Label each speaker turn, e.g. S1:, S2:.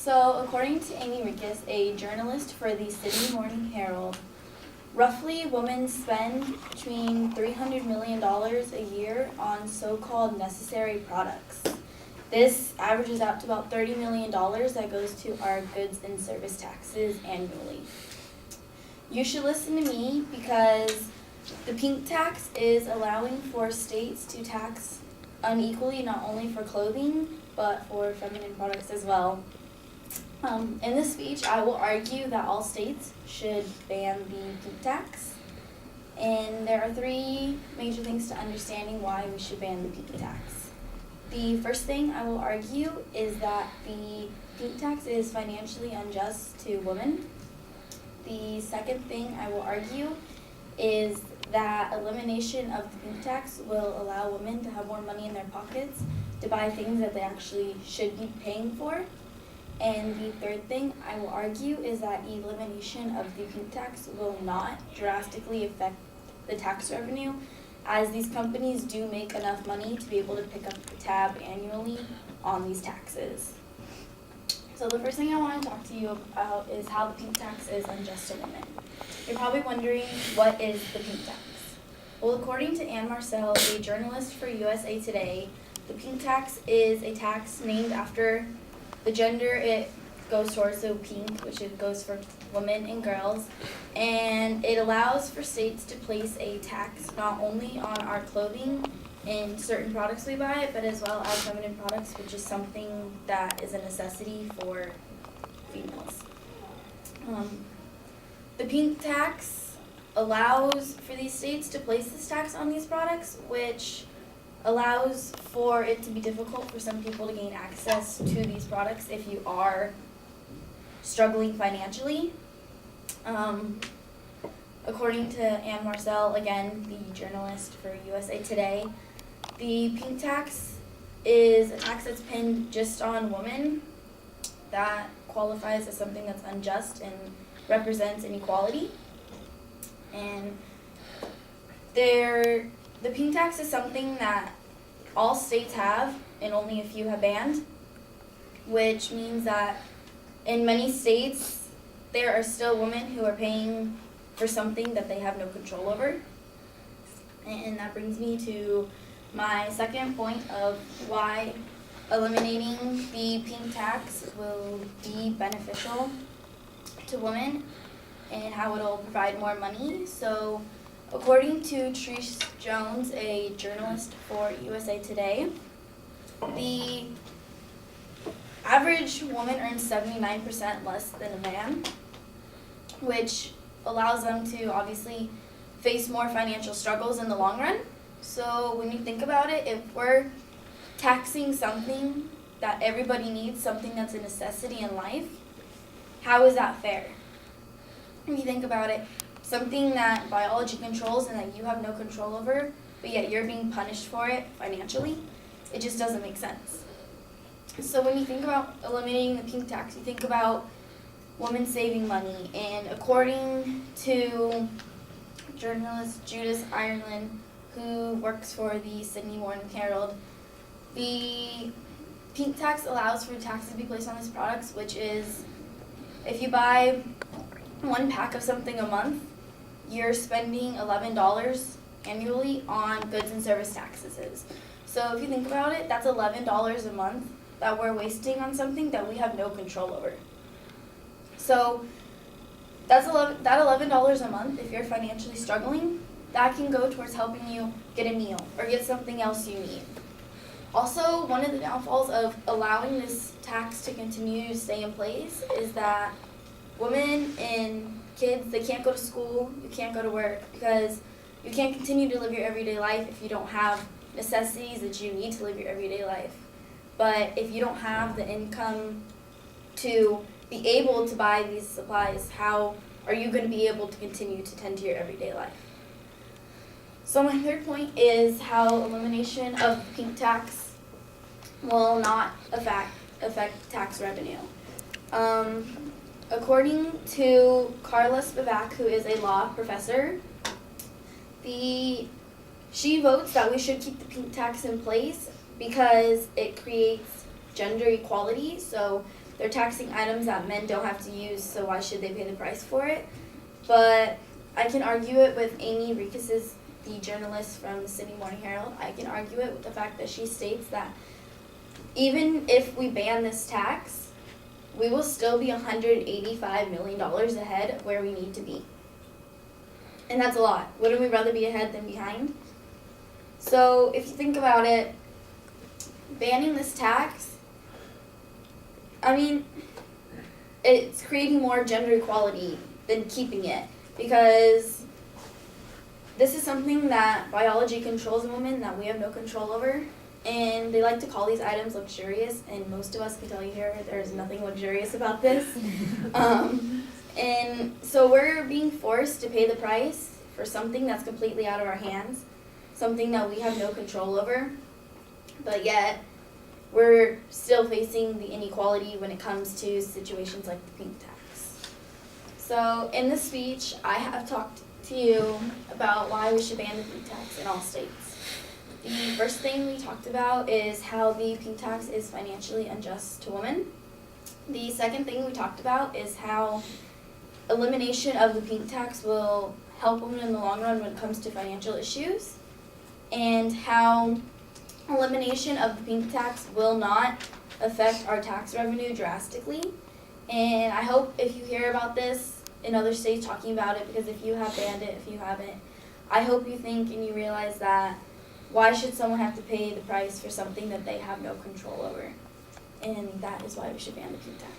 S1: So, according to Amy Rickus, a journalist for the Sydney Morning Herald, roughly women spend between $300 million a year on so-called necessary products. This averages out to about $30 million that goes to our goods and service taxes annually. You should listen to me because the pink tax is allowing for states to tax unequally, not only for clothing, but for feminine products as well. In this speech, I will argue that all states should ban the pink tax. And there are three major things to understanding why we should ban the pink tax. The first thing I will argue is that the pink tax is financially unjust to women. The second thing I will argue is that elimination of the pink tax will allow women to have more money in their pockets to buy things that they actually should be paying for. And the third thing I will argue is that elimination of the pink tax will not drastically affect the tax revenue, as these companies do make enough money to be able to pick up the tab annually on these taxes. So the first thing I want to talk to you about is how the pink tax is unjust to women. You're probably wondering, what is the pink tax? Well, according to Anne Marcel, a journalist for USA Today, the pink tax is a tax named after the gender it goes towards, so pink, which it goes for women and girls, and it allows for states to place a tax not only on our clothing and certain products we buy, but as well as feminine products, which is something that is a necessity for females. The pink tax allows for these states to place this tax on these products, which allows for it to be difficult for some people to gain access to these products if you are struggling financially. According to Anne Marcel, again, the journalist for USA Today, the pink tax is a tax that's pinned just on women that qualifies as something that's unjust and represents inequality. And the pink tax is something that all states have and only a few have banned, which means that in many states there are still women who are paying for something that they have no control over. And that brings me to my second point of why eliminating the pink tax will be beneficial to women and how it'll provide more money. So, according to Trish Jones, a journalist for USA Today, the average woman earns 79% less than a man, which allows them to obviously face more financial struggles in the long run. So when you think about it, if we're taxing something that everybody needs, something that's a necessity in life, how is that fair? If you think about it, something that biology controls and that you have no control over, but yet you're being punished for it financially, it just doesn't make sense. So when you think about eliminating the pink tax, you think about women saving money. And according to journalist Judith Ireland, who works for the Sydney Morning Herald, the pink tax allows for taxes to be placed on these products, which is if you buy one pack of something a month, you're spending $11 annually on goods and service taxes. So if you think about it, that's $11 a month that we're wasting on something that we have no control over. So that $11 a month, if you're financially struggling, that can go towards helping you get a meal or get something else you need. Also, one of the downfalls of allowing this tax to continue to stay in place is that women and kids, they can't go to school, you can't go to work, because you can't continue to live your everyday life if you don't have necessities that you need to live your everyday life. But if you don't have the income to be able to buy these supplies, how are you going to be able to continue to tend to your everyday life? So my third point is how elimination of pink tax will not affect tax revenue. According to Carla Spivak, who is a law professor, she votes that we should keep the pink tax in place because it creates gender equality. So they're taxing items that men don't have to use, so why should they pay the price for it? But I can argue it with Amy Ricus, the journalist from the Sydney Morning Herald. I can argue it with the fact that she states that even if we ban this tax, we will still be $185 million ahead of where we need to be. And that's a lot. Wouldn't we rather be ahead than behind? So if you think about it, banning this tax, I mean, it's creating more gender equality than keeping it, because this is something that biology controls a woman that we have no control over. And they like to call these items luxurious, and most of us can tell you here there's nothing luxurious about this. And so we're being forced to pay the price for something that's completely out of our hands, something that we have no control over, but yet we're still facing the inequality when it comes to situations like the pink tax. So in this speech, I have talked to you about why we should ban the pink tax in all states. The first thing we talked about is how the pink tax is financially unjust to women. The second thing we talked about is how elimination of the pink tax will help women in the long run when it comes to financial issues, and how elimination of the pink tax will not affect our tax revenue drastically. And I hope if you hear about this in other states talking about it, because if you have banned it, if you haven't, I hope you think and you realize that why should someone have to pay the price for something that they have no control over? And that is why we should ban the pink tax.